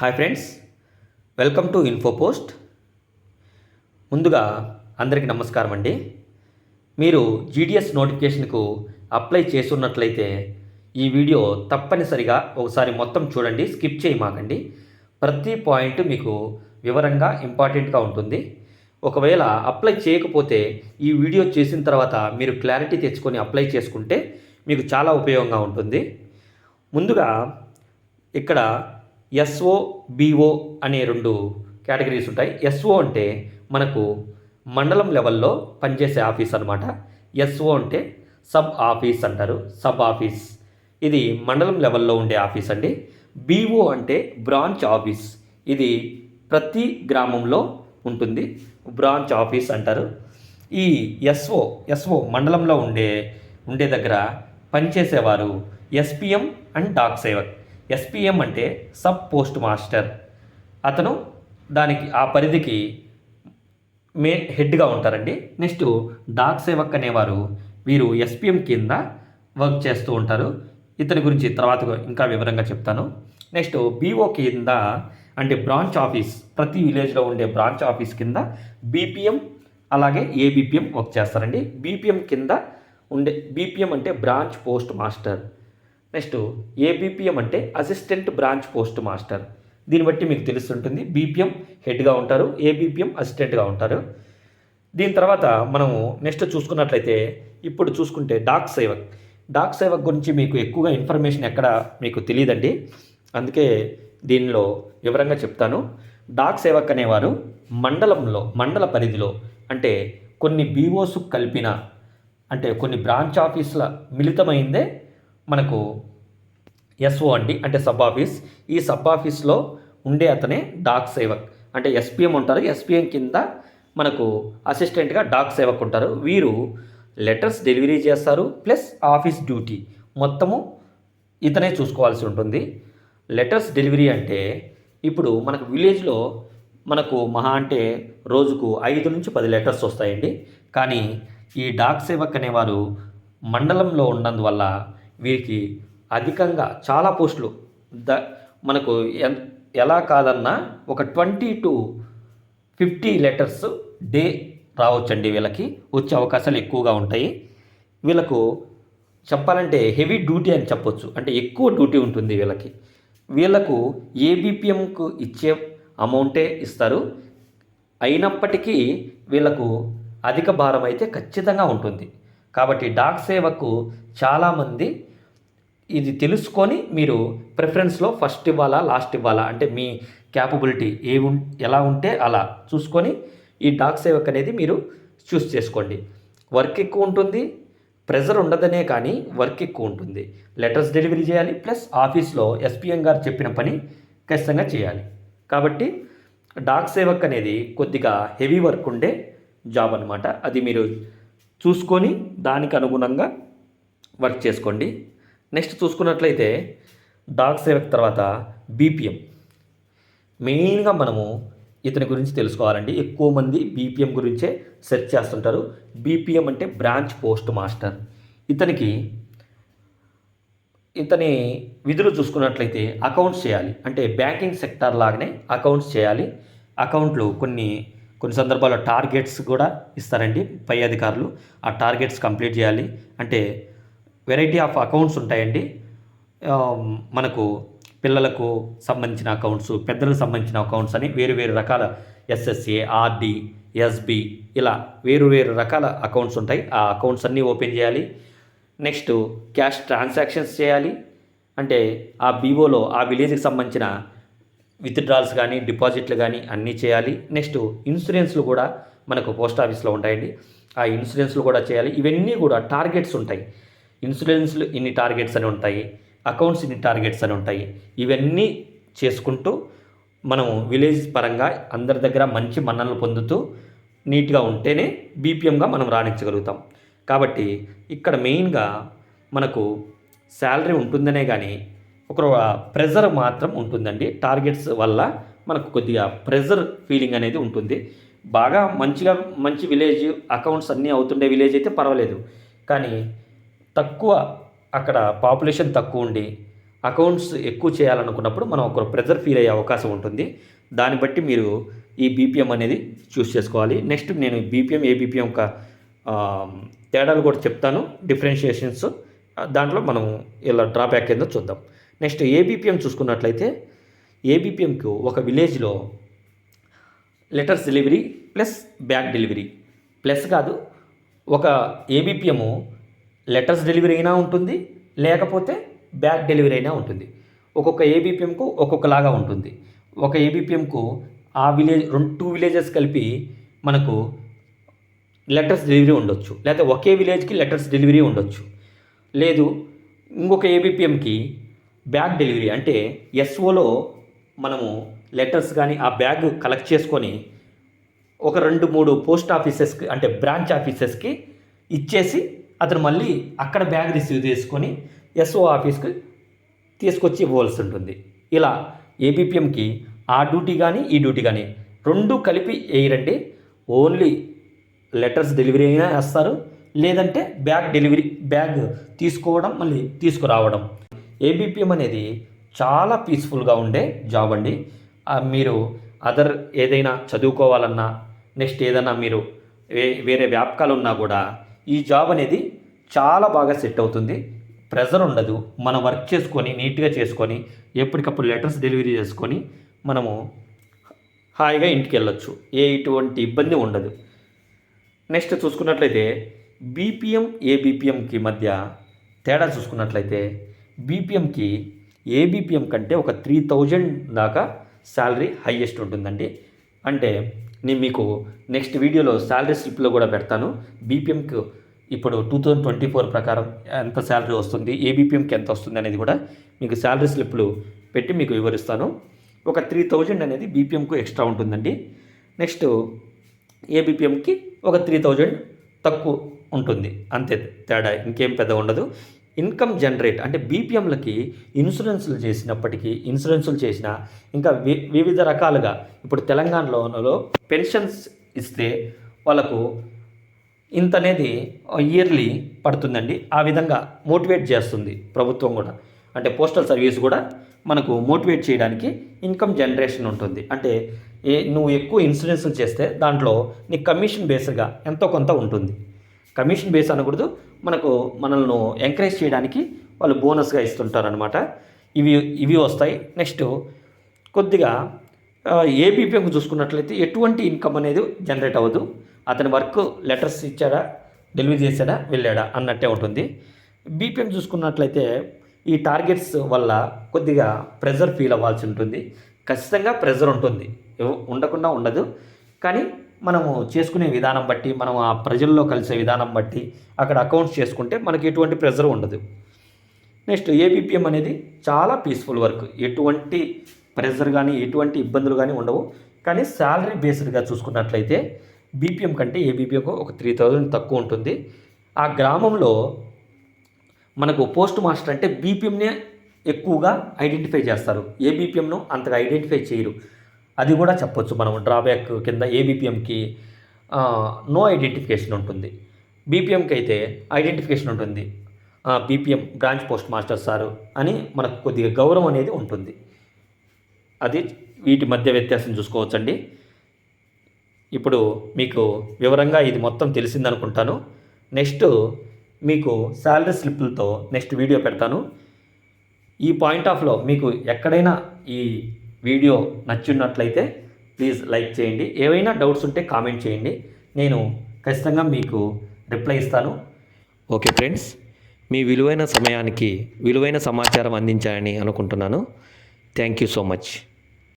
Hi friends, welcome to Infopost. ముందుగా అందరికీ నమస్కారం అండి. మీరు జీడిఎస్ నోటిఫికేషన్కు అప్లై చేస్తున్నట్లయితే ఈ వీడియో తప్పనిసరిగా ఒకసారి మొత్తం చూడండి, స్కిప్ చేయమాకండి. ప్రతి పాయింట్ మీకు వివరంగా ఇంపార్టెంట్గా ఉంటుంది. ఒకవేళ అప్లై చేయకపోతే ఈ వీడియో చేసిన తర్వాత మీరు క్లారిటీ తెచ్చుకొని అప్లై చేసుకుంటే మీకు చాలా ఉపయోగంగా ఉంటుంది. ముందుగా ఇక్కడ ఎస్ఓ బిఓ అనే రెండు కేటగిరీస్ ఉంటాయి. ఎస్ఓ అంటే మనకు మండలం లెవెల్లో పనిచేసే ఆఫీస్ అనమాట. ఎస్ఓ అంటే సబ్ ఆఫీస్ అంటారు, సబ్ ఆఫీస్. ఇది మండలం లెవెల్లో ఉండే ఆఫీస్ అండి. బిఓ అంటే బ్రాంచ్ ఆఫీస్. ఇది ప్రతి గ్రామంలో ఉంటుంది, బ్రాంచ్ ఆఫీస్ అంటారు. ఈ ఎస్ఓ మండలంలో ఉండే దగ్గర పనిచేసేవారు SPM and Dak Sevak. SPM అంటే సబ్ పోస్ట్ మాస్టర్. అతను దానికి ఆ పరిధికి హెడ్గా ఉంటారండి. నెక్స్ట్ డాక్ సేవక్ అనేవారు వీరు ఎస్పిఎం కింద వర్క్ చేస్తూ ఉంటారు. ఇతని గురించి తర్వాత ఇంకా వివరంగా చెప్తాను. నెక్స్ట్ బీఓ కింద అంటే బ్రాంచ్ ఆఫీస్, ప్రతి విలేజ్లో ఉండే బ్రాంచ్ ఆఫీస్ కింద బీపీఎం అలాగే ఏబిపిఎం వర్క్ చేస్తారండి. బీపీఎం అంటే branch post master. Next ABPM అంటే అసిస్టెంట్ బ్రాంచ్ పోస్ట్ మాస్టర్. దీన్ని బట్టి మీకు తెలుస్తుంటుంది. బీపీఎం హెడ్గా ఉంటారు, ఏబిపిఎం అసిస్టెంట్గా ఉంటారు. దీని తర్వాత మనము నెక్స్ట్ చూసుకున్నట్లయితే ఇప్పుడు చూసుకుంటే డాక్ సేవక్ గురించి మీకు ఎక్కువగా ఇన్ఫర్మేషన్ ఎక్కడ మీకు తెలియదండి, అందుకే దీనిలో వివరంగా చెప్తాను. డాక్ సేవక్ అనేవారు మండల పరిధిలో అంటే కొన్ని బీఓస్ కలిపిన అంటే కొన్ని బ్రాంచ్ ఆఫీసుల మిళితమైందే మనకు ఎస్ఓ అండి, అంటే సబ్ ఆఫీస్. ఈ సబ్ ఆఫీస్లో ఉండే అతనే డాక్ సేవక్. అంటే ఎస్పిఎం ఉంటారు, ఎస్పిఎం కింద మనకు అసిస్టెంట్గా డాక్ సేవక్ ఉంటారు. వీరు లెటర్స్ డెలివరీ చేస్తారు, ప్లస్ ఆఫీస్ డ్యూటీ మొత్తము ఇతనే చూసుకోవాల్సి ఉంటుంది. లెటర్స్ డెలివరీ అంటే ఇప్పుడు మనకు విలేజ్లో మనకు మహా అంటే రోజుకు 5 నుంచి 10 లెటర్స్ వస్తాయండి. కానీ ఈ డాక్ సేవక్ అనేవారు మండలంలో ఉన్నందువల్ల వీరికి అధికంగా చాలా పోస్టులు మనకు ఎలా కాదన్నా ఒక 20 to 50 లెటర్స్ డే రావచ్చండి. వీళ్ళకి వచ్చే అవకాశాలు ఎక్కువగా ఉంటాయి. వీళ్ళకు చెప్పాలంటే హెవీ డ్యూటీ అని చెప్పొచ్చు, అంటే ఎక్కువ డ్యూటీ ఉంటుంది వీళ్ళకు ఏబిపిఎంకు ఇచ్చే అమౌంటే ఇస్తారు. అయినప్పటికీ వీళ్ళకు అధిక భారం అయితే ఖచ్చితంగా ఉంటుంది. కాబట్టి డాక్ సేవకు చాలామంది ఇది తెలుసుకొని మీరు ప్రిఫరెన్స్లో ఫస్ట్ ఇవ్వాలా లాస్ట్ ఇవ్వాలా అంటే మీ క్యాపబిలిటీ ఎలా ఉంటే అలా చూసుకొని ఈ డాక్ సేవక్ అనేది మీరు చూస్ చేసుకోండి. వర్క్ ఎక్కువ ఉంటుంది, ప్రెజర్ ఉండదనే కానీ వర్క్ ఎక్కువ ఉంటుంది. లెటర్స్ డెలివరీ చేయాలి, ప్లస్ ఆఫీస్లో ఎస్పిఎం గారు చెప్పిన పని ఖచ్చితంగా చేయాలి. కాబట్టి డాక్ సేవక్ అనేది కొద్దిగా హెవీ వర్క్ ఉండే జాబ్ అనమాట. అది మీరు చూసుకొని దానికి అనుగుణంగా వర్క్ చేసుకోండి. నెక్స్ట్ చూసుకున్నట్లయితే డాక్ సేవక్ తర్వాత బీపీఎం. మెయిన్గా మనము ఇతని గురించి తెలుసుకోవాలండి. ఎక్కువ మంది బీపీఎం గురించే సెర్చ్ చేస్తుంటారు. బీపీఎం అంటే బ్రాంచ్ పోస్ట్ మాస్టర్. ఇతని విధులు చూసుకున్నట్లయితే అకౌంట్స్ చేయాలి, అంటే బ్యాంకింగ్ సెక్టార్ లాగానే అకౌంట్స్ చేయాలి. అకౌంట్లు కొన్ని సందర్భాల్లో టార్గెట్స్ కూడా ఇస్తారండి పై అధికారులు. ఆ టార్గెట్స్ కంప్లీట్ చేయాలి. అంటే వెరైటీ ఆఫ్ అకౌంట్స్ ఉంటాయండి. మనకు పిల్లలకు సంబంధించిన అకౌంట్స్, పెద్దలకు సంబంధించిన అకౌంట్స్ అని వేరు రకాల ఎస్ఎస్ఏ, ఆర్డి, ఎస్బి ఇలా వేరు రకాల అకౌంట్స్ ఉంటాయి. ఆ అకౌంట్స్ అన్నీ ఓపెన్ చేయాలి. నెక్స్ట్ క్యాష్ ట్రాన్సాక్షన్స్ చేయాలి. అంటే ఆ బీఓలో ఆ విలేజ్కి సంబంధించిన విత్డ్రాల్స్ కానీ డిపాజిట్లు కానీ అన్నీ చేయాలి. నెక్స్ట్ ఇన్సూరెన్స్లు కూడా మనకు పోస్ట్ ఆఫీస్లో ఉంటాయండి, ఆ ఇన్సూరెన్స్లు కూడా చేయాలి. ఇవన్నీ కూడా టార్గెట్స్ ఉంటాయి. ఇన్సూరెన్స్లు ఇన్ని టార్గెట్స్ అని ఉంటాయి, అకౌంట్స్ ఇన్ని టార్గెట్స్ అని ఉంటాయి. ఇవన్నీ చేసుకుంటూ మనం విలేజ్ పరంగా అందరి దగ్గర మంచి మన్ననలు పొందుతూ నీట్గా ఉంటేనే బీపీఎంగా మనం రాణించగలుగుతాం. కాబట్టి ఇక్కడ మెయిన్గా మనకు శాలరీ ఉంటుందనే కానీ ఒక ప్రెజర్ మాత్రం ఉంటుందండి. టార్గెట్స్ వల్ల మనకు కొద్దిగా ప్రెజర్ ఫీలింగ్ అనేది ఉంటుంది. బాగా మంచి విలేజ్ అకౌంట్స్ అన్నీ అవుతుండే విలేజ్ అయితే పర్వాలేదు. కానీ అక్కడ పాపులేషన్ తక్కువ ఉండి అకౌంట్స్ ఎక్కువ చేయాలనుకున్నప్పుడు మనం ఒక ప్రెజర్ ఫీల్ అయ్యే అవకాశం ఉంటుంది. దాన్ని బట్టి మీరు ఈ బీపీఎం అనేది చూస్ చేసుకోవాలి. నెక్స్ట్ నేను బీపీఎం ఏబీపీఎం యొక్క తేడాలు కూడా చెప్తాను, డిఫరెన్షియేషన్స్. దాంట్లో మనం ఇలా డ్రాబ్యాక్ ఏందో చూద్దాం. నెక్స్ట్ ఏబీపీఎం చూసుకున్నట్లయితే ఏబీపీఎంకు ఒక విలేజ్లో letters delivery plus bag delivery plus కాదు, ఒక ఏబీపీఎం లెటర్స్ డెలివరీ అయినా ఉంటుంది, లేకపోతే బ్యాగ్ డెలివరీ అయినా ఉంటుంది. ఒక్కొక్క ఏబీపీఎంకు ఒక్కొక్కలాగా ఉంటుంది. ఒక ఏబీపీఎంకు ఆ విలేజ్ 2 విలేజెస్ కలిపి మనకు లెటర్స్ డెలివరీ ఉండొచ్చు, లేకపోతే ఒకే విలేజ్కి లెటర్స్ డెలివరీ ఉండొచ్చు. లేదు ఇంకొక ఏబీపీఎంకి బ్యాగ్ డెలివరీ అంటే ఎస్ఓలో మనము లెటర్స్ కానీ ఆ బ్యాగ్ కలెక్ట్ చేసుకొని ఒక 2-3 పోస్ట్ ఆఫీసెస్కి అంటే బ్రాంచ్ ఆఫీసెస్కి ఇచ్చేసి అతను మళ్ళీ అక్కడ బ్యాగ్ రిసీవ్ చేసుకొని ఎస్ఓ ఆఫీస్కి తీసుకొచ్చి ఇవ్వాల్సి ఉంటుంది. ఇలా ఏబీపీఎంకి ఆ డ్యూటీ కానీ ఈ డ్యూటీ కానీ 2 కలిపి వేయరండి. ఓన్లీ లెటర్స్ డెలివరీ అయినా వేస్తారు, లేదంటే బ్యాగ్ డెలివరీ, బ్యాగ్ తీసుకోవడం మళ్ళీ తీసుకురావడం. ఏబీపీఎం అనేది చాలా పీస్ఫుల్గా ఉండే జాబ్ అండి. మీరు అదర్ ఏదైనా చదువుకోవాలన్నా, నెక్స్ట్ ఏదైనా మీరు వేరే వ్యాపకాలు ఉన్నా కూడా ఈ జాబ్ అనేది చాలా బాగా సెట్ అవుతుంది. ప్రెజర్ ఉండదు, మనం వర్క్ చేసుకొని నీట్గా చేసుకొని ఎప్పటికప్పుడు లెటర్స్ డెలివరీ చేసుకొని మనము హాయిగా ఇంటికి వెళ్ళొచ్చు, ఎటువంటి ఇబ్బంది ఉండదు. నెక్స్ట్ చూసుకున్నట్లయితే బీపీఎం ఏబీపీఎంకి మధ్య తేడా చూసుకున్నట్లయితే బీపీఎంకి ఏబీపీఎం కంటే ఒక 3000 దాకా శాలరీ హైయెస్ట్ ఉంటుందండి. అంటే నేను మీకు నెక్స్ట్ వీడియోలో శాలరీ స్లిప్లో కూడా పెడతాను. బీపీఎంకి ఇప్పుడు 2024 ప్రకారం ఎంత శాలరీ వస్తుంది, ఏబీపీఎంకి ఎంత వస్తుంది అనేది కూడా మీకు శాలరీ స్లిప్లు పెట్టి మీకు వివరిస్తాను. ఒక 3000 అనేది బీపీఎంకు ఎక్స్ట్రా ఉంటుందండి. నెక్స్ట్ ఏబీపీఎంకి ఒక 3000 తక్కువ ఉంటుంది, అంతే తేడా, ఇంకేం పెద్ద ఉండదు. ఇన్కమ్ జనరేట్ అంటే బీపీఎంలకి ఇన్సూరెన్సులు చేసిన ఇంకా వివిధ రకాలుగా ఇప్పుడు తెలంగాణలో పెన్షన్స్ ఇస్తే వాళ్ళకు ఇంత అనేది ఇయర్లీ పడుతుందండి. ఆ విధంగా మోటివేట్ చేస్తుంది ప్రభుత్వం కూడా, అంటే పోస్టల్ సర్వీస్ కూడా మనకు మోటివేట్ చేయడానికి ఇన్కమ్ జనరేషన్ ఉంటుంది. అంటే నువ్వు ఎక్కువ ఇన్సూరెన్సులు చేస్తే దాంట్లో నీకు కమిషన్ బేస్డ్గా ఎంతో కొంత ఉంటుంది. కమిషన్ బేస్ అనకూడదు, మనల్ని ఎంకరేజ్ చేయడానికి వాళ్ళు బోనస్గా ఇస్తుంటారనమాట. ఇవి వస్తాయి. నెక్స్ట్ కొద్దిగా ఏబీపీఎంకు చూసుకున్నట్లయితే ఎటువంటి ఇన్కమ్ అనేది జనరేట్ అవ్వదు. అతని వర్క్ లెటర్స్ ఇచ్చాడా, డెలివరీ చేశాడా, వెళ్ళాడా అన్నట్టే ఉంటుంది. బీపీఎం చూసుకున్నట్లయితే ఈ టార్గెట్స్ వల్ల కొద్దిగా ప్రెజర్ ఫీల్ అవ్వాల్సి ఉంటుంది. ఖచ్చితంగా ప్రెజర్ ఉంటుంది, ఉండకుండా ఉండదు. కానీ మనము చేసుకునే విధానం బట్టి, మనం ఆ ప్రజల్లో కలిసే విధానం బట్టి అక్కడ అకౌంట్స్ చేసుకుంటే మనకి ఎటువంటి ప్రెజర్ ఉండదు. నెక్స్ట్ ఏబీపీఎం అనేది చాలా పీస్ఫుల్ వర్క్, ఎటువంటి ప్రెజర్ కానీ ఎటువంటి ఇబ్బందులు కానీ ఉండవు. కానీ శాలరీ బేస్డ్గా చూసుకున్నట్లయితే బీపీఎం కంటే ఏబీపీఎంకు ఒక 3000 తక్కువ ఉంటుంది. ఆ గ్రామంలో మనకు పోస్ట్ మాస్టర్ అంటే బీపీఎంనే ఎక్కువగా ఐడెంటిఫై చేస్తారు, ఏబీపీఎంను అంతగా ఐడెంటిఫై చేయరు. అది కూడా చెప్పొచ్చు మనం డ్రాబ్యాక్ కింద. ఏబీపీఎంకి నో ఐడెంటిఫికేషన్ ఉంటుంది, బీపీఎంకి అయితే ఐడెంటిఫికేషన్ ఉంటుంది. BPM branch post master sir అని మనకు కొద్దిగా గౌరవం అనేది ఉంటుంది. అది వీటి మధ్య వ్యత్యాసం చూసుకోవచ్చండి. ఇప్పుడు మీకు వివరంగా ఇది మొత్తం తెలిసిందనుకుంటాను. నెక్స్ట్ మీకు శాలరీ స్లిప్లతో నెక్స్ట్ వీడియో పెడతాను. ఈ పాయింట్ ఆఫ్లో మీకు ఎక్కడైనా ఈ వీడియో నచ్చినట్లయితే ప్లీజ్ లైక్ చేయండి. ఏవైనా డౌట్స్ ఉంటే కామెంట్ చేయండి, నేను ఖచ్చితంగా మీకు రిప్లై ఇస్తాను. ఓకే ఫ్రెండ్స్, మీ విలువైన సమయానికి విలువైన సమాచారం అందించాలని అనుకుంటున్నాను. Thank you so much.